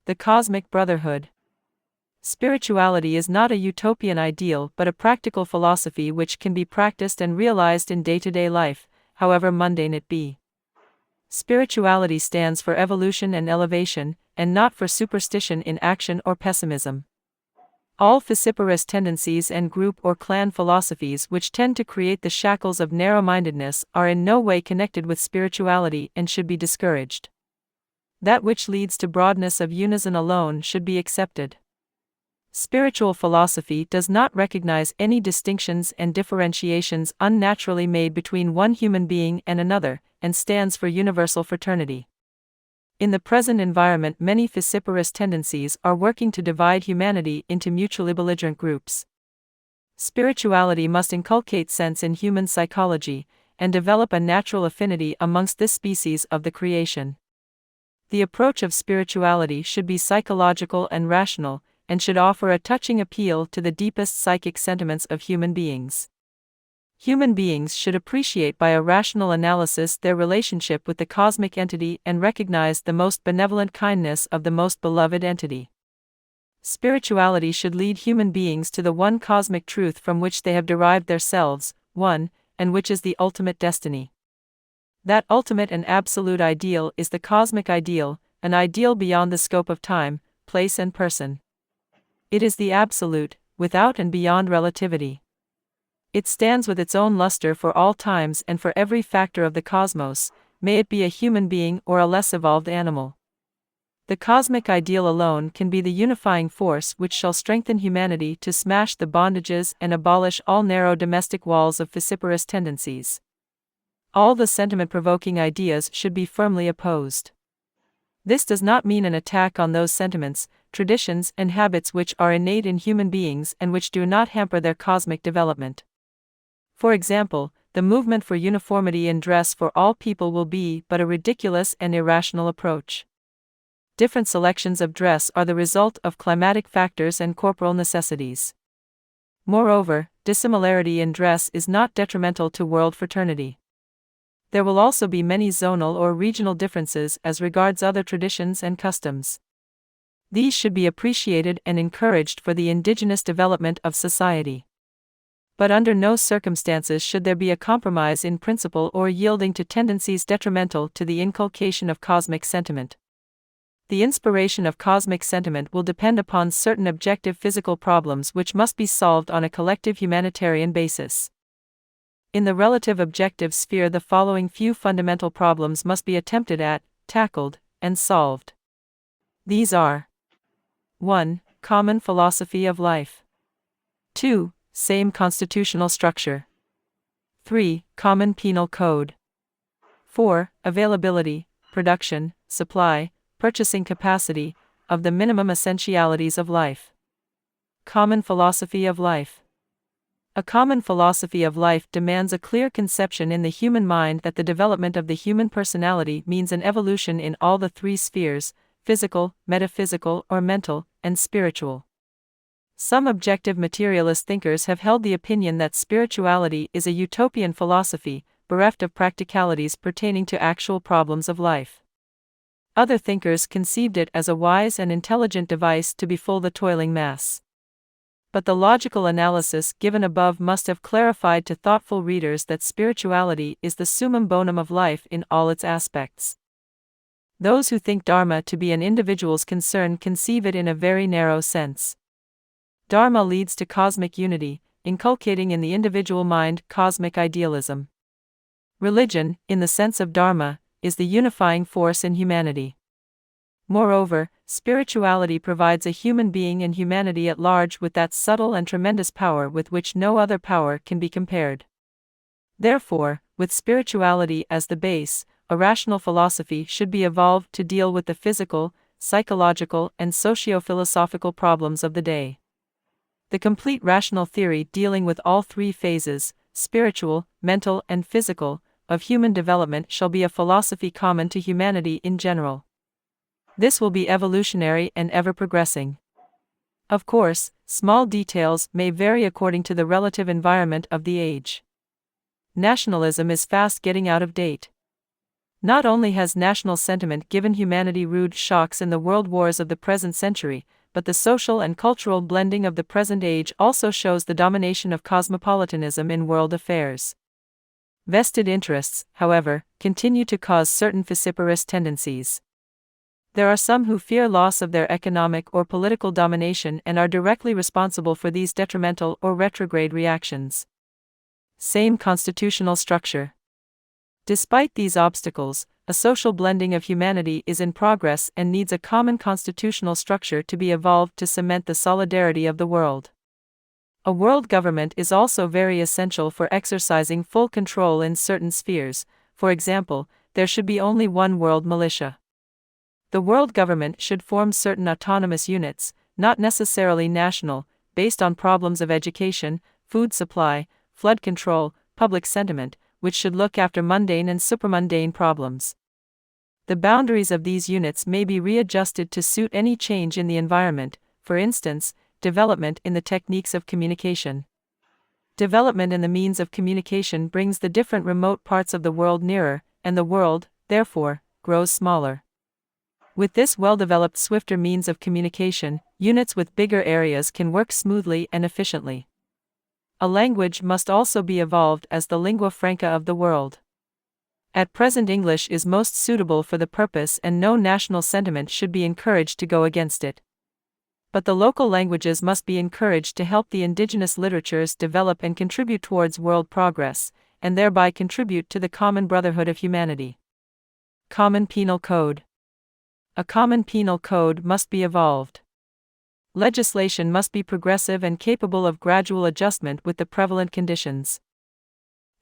The Cosmic Brotherhood. Spirituality is not a utopian ideal but a practical philosophy which can be practiced and realized in day-to-day life, however mundane it be. Spirituality stands for evolution and elevation, and not for superstition in action or pessimism. All vociferous tendencies and group or clan philosophies which tend to create the shackles of narrow-mindedness are in no way connected with spirituality and should be discouraged. That which leads to broadness of unison alone should be accepted. Spiritual philosophy does not recognize any distinctions and differentiations unnaturally made between one human being and another, and stands for universal fraternity. In the present environment, many vociferous tendencies are working to divide humanity into mutually belligerent groups. Spirituality must inculcate sense in human psychology, and develop a natural affinity amongst this species of the creation. The approach of spirituality should be psychological and rational, and should offer a touching appeal to the deepest psychic sentiments of human beings. Human beings should appreciate by a rational analysis their relationship with the cosmic entity and recognize the most benevolent kindness of the most beloved entity. Spirituality should lead human beings to the one cosmic truth from which they have derived their selves, one, and which is the ultimate destiny. That ultimate and absolute ideal is the cosmic ideal, an ideal beyond the scope of time, place and person. It is the absolute, without and beyond relativity. It stands with its own luster for all times and for every factor of the cosmos, may it be a human being or a less evolved animal. The cosmic ideal alone can be the unifying force which shall strengthen humanity to smash the bondages and abolish all narrow domestic walls of vociferous tendencies. All the sentiment-provoking ideas should be firmly opposed. This does not mean an attack on those sentiments, traditions, and habits which are innate in human beings and which do not hamper their cosmic development. For example, the movement for uniformity in dress for all people will be but a ridiculous and irrational approach. Different selections of dress are the result of climatic factors and corporal necessities. Moreover, dissimilarity in dress is not detrimental to world fraternity. There will also be many zonal or regional differences as regards other traditions and customs. These should be appreciated and encouraged for the indigenous development of society. But under no circumstances should there be a compromise in principle or yielding to tendencies detrimental to the inculcation of cosmic sentiment. The inspiration of cosmic sentiment will depend upon certain objective physical problems which must be solved on a collective humanitarian basis. In the relative objective sphere, the following few fundamental problems must be attempted at, tackled, and solved. These are: 1. Common philosophy of life. 2. Same constitutional structure. 3. Common penal code. 4. Availability, production, supply, purchasing capacity, of the minimum essentialities of life. Common philosophy of life. A common philosophy of life demands a clear conception in the human mind that the development of the human personality means an evolution in all the three spheres: physical, metaphysical or mental, and spiritual. Some objective materialist thinkers have held the opinion that spirituality is a utopian philosophy, bereft of practicalities pertaining to actual problems of life. Other thinkers conceived it as a wise and intelligent device to befool the toiling mass. But the logical analysis given above must have clarified to thoughtful readers that spirituality is the summum bonum of life in all its aspects. Those who think Dharma to be an individual's concern conceive it in a very narrow sense. Dharma leads to cosmic unity, inculcating in the individual mind cosmic idealism. Religion, in the sense of Dharma, is the unifying force in humanity. Moreover, spirituality provides a human being and humanity at large with that subtle and tremendous power with which no other power can be compared. Therefore, with spirituality as the base, a rational philosophy should be evolved to deal with the physical, psychological, and socio-philosophical problems of the day. The complete rational theory dealing with all three phases, spiritual, mental, and physical, of human development shall be a philosophy common to humanity in general. This will be evolutionary and ever-progressing. Of course, small details may vary according to the relative environment of the age. Nationalism is fast getting out of date. Not only has national sentiment given humanity rude shocks in the world wars of the present century, but the social and cultural blending of the present age also shows the domination of cosmopolitanism in world affairs. Vested interests, however, continue to cause certain vociferous tendencies. There are some who fear loss of their economic or political domination and are directly responsible for these detrimental or retrograde reactions. Same constitutional structure. Despite these obstacles, a social blending of humanity is in progress and needs a common constitutional structure to be evolved to cement the solidarity of the world. A world government is also very essential for exercising full control in certain spheres. For example, there should be only one world militia. The world government should form certain autonomous units, not necessarily national, based on problems of education, food supply, flood control, public sentiment, which should look after mundane and supramundane problems. The boundaries of these units may be readjusted to suit any change in the environment, for instance, development in the techniques of communication. Development in the means of communication brings the different remote parts of the world nearer, and the world, therefore, grows smaller. With this well-developed swifter means of communication, units with bigger areas can work smoothly and efficiently. A language must also be evolved as the lingua franca of the world. At present, English is most suitable for the purpose and no national sentiment should be encouraged to go against it. But the local languages must be encouraged to help the indigenous literatures develop and contribute towards world progress, and thereby contribute to the common brotherhood of humanity. Common Penal Code. A common penal code must be evolved. Legislation must be progressive and capable of gradual adjustment with the prevalent conditions.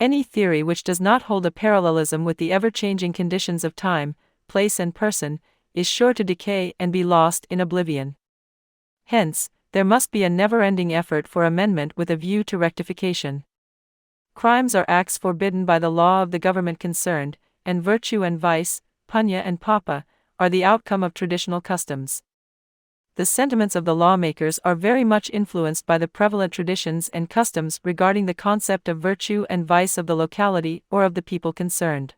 Any theory which does not hold a parallelism with the ever-changing conditions of time, place and person, is sure to decay and be lost in oblivion. Hence, there must be a never-ending effort for amendment with a view to rectification. Crimes are acts forbidden by the law of the government concerned, and virtue and vice, punya and papa, are the outcome of traditional customs. The sentiments of the lawmakers are very much influenced by the prevalent traditions and customs regarding the concept of virtue and vice of the locality or of the people concerned.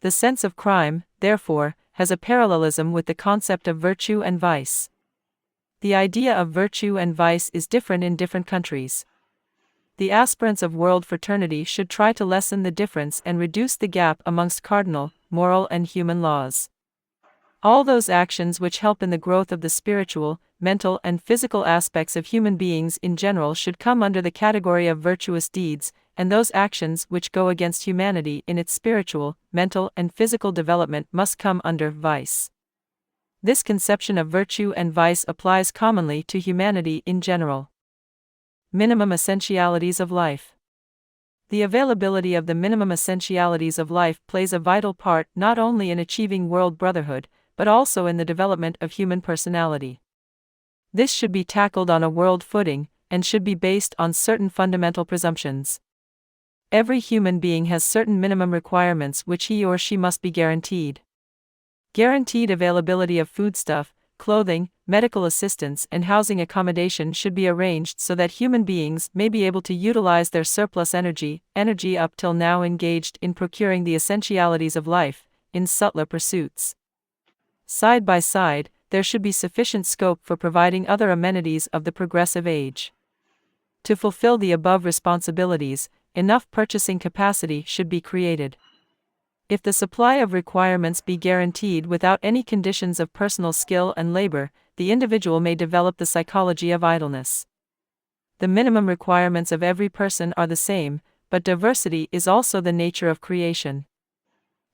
The sense of crime, therefore, has a parallelism with the concept of virtue and vice. The idea of virtue and vice is different in different countries. The aspirants of world fraternity should try to lessen the difference and reduce the gap amongst cardinal, moral and human laws. All those actions which help in the growth of the spiritual, mental and physical aspects of human beings in general should come under the category of virtuous deeds, and those actions which go against humanity in its spiritual, mental and physical development must come under vice. This conception of virtue and vice applies commonly to humanity in general. Minimum essentialities of life. The availability of the minimum essentialities of life plays a vital part not only in achieving world brotherhood, but also in the development of human personality. This should be tackled on a world footing, and should be based on certain fundamental presumptions. Every human being has certain minimum requirements which he or she must be guaranteed. Guaranteed availability of foodstuff, clothing, medical assistance and housing accommodation should be arranged so that human beings may be able to utilize their surplus energy up till now engaged in procuring the essentialities of life, in subtler pursuits. Side by side, there should be sufficient scope for providing other amenities of the progressive age. To fulfill the above responsibilities, enough purchasing capacity should be created. If the supply of requirements be guaranteed without any conditions of personal skill and labor, the individual may develop the psychology of idleness. The minimum requirements of every person are the same, but diversity is also the nature of creation.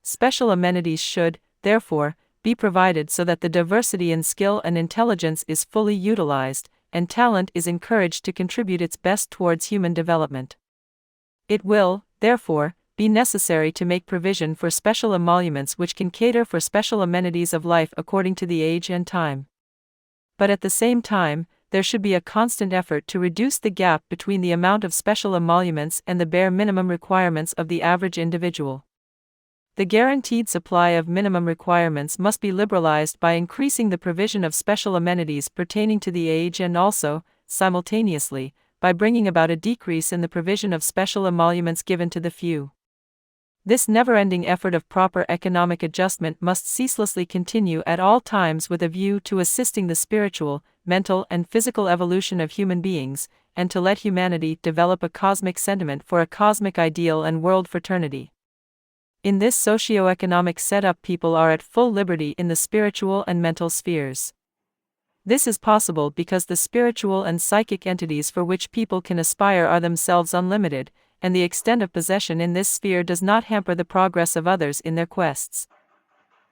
Special amenities should, therefore, be provided so that the diversity in skill and intelligence is fully utilized, and talent is encouraged to contribute its best towards human development. It will, therefore, be necessary to make provision for special emoluments which can cater for special amenities of life according to the age and time. But at the same time, there should be a constant effort to reduce the gap between the amount of special emoluments and the bare minimum requirements of the average individual. The guaranteed supply of minimum requirements must be liberalized by increasing the provision of special amenities pertaining to the age and also, simultaneously, by bringing about a decrease in the provision of special emoluments given to the few. This never-ending effort of proper economic adjustment must ceaselessly continue at all times with a view to assisting the spiritual, mental and physical evolution of human beings, and to let humanity develop a cosmic sentiment for a cosmic ideal and world fraternity. In this socio-economic setup, people are at full liberty in the spiritual and mental spheres. This is possible because the spiritual and psychic entities for which people can aspire are themselves unlimited, and the extent of possession in this sphere does not hamper the progress of others in their quests.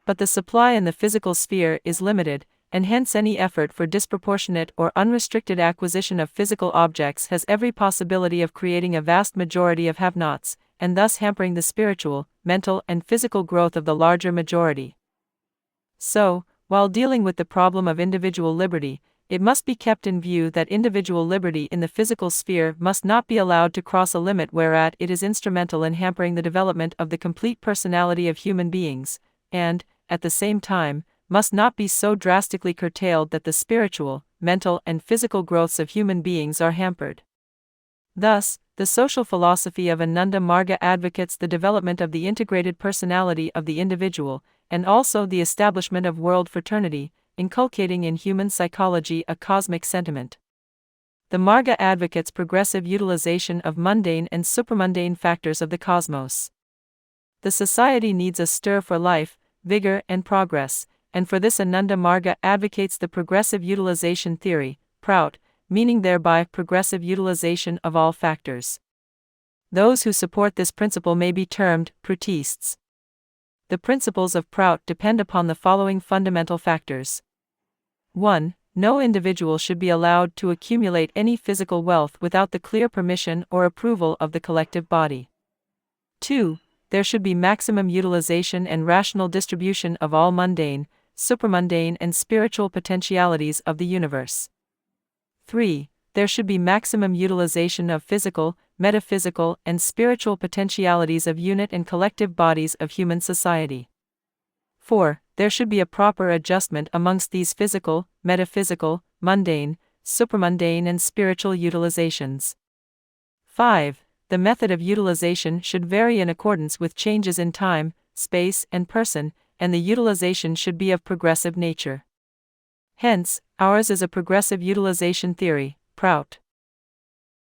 But the supply in the physical sphere is limited, and hence any effort for disproportionate or unrestricted acquisition of physical objects has every possibility of creating a vast majority of have-nots, and thus hampering the spiritual, mental and physical growth of the larger majority. So, while dealing with the problem of individual liberty, it must be kept in view that individual liberty in the physical sphere must not be allowed to cross a limit whereat it is instrumental in hampering the development of the complete personality of human beings, and, at the same time, must not be so drastically curtailed that the spiritual, mental and physical growths of human beings are hampered. Thus, the social philosophy of Ananda Marga advocates the development of the integrated personality of the individual, and also the establishment of world fraternity, inculcating in human psychology a cosmic sentiment. The Marga advocates progressive utilization of mundane and supramundane factors of the cosmos. The society needs a stir for life, vigor and progress, and for this Ananda Marga advocates the progressive utilization theory, Prout, meaning thereby progressive utilization of all factors. Those who support this principle may be termed Proutists. The principles of Prout depend upon the following fundamental factors. 1. No individual should be allowed to accumulate any physical wealth without the clear permission or approval of the collective body. 2. There should be maximum utilization and rational distribution of all mundane, supramundane and spiritual potentialities of the universe. 3. There should be maximum utilization of physical, metaphysical and spiritual potentialities of unit and collective bodies of human society. 4. There should be a proper adjustment amongst these physical, metaphysical, mundane, supramundane and spiritual utilizations. 5. The method of utilization should vary in accordance with changes in time, space and person, and the utilization should be of progressive nature. Hence, ours is a progressive utilization theory, Prout.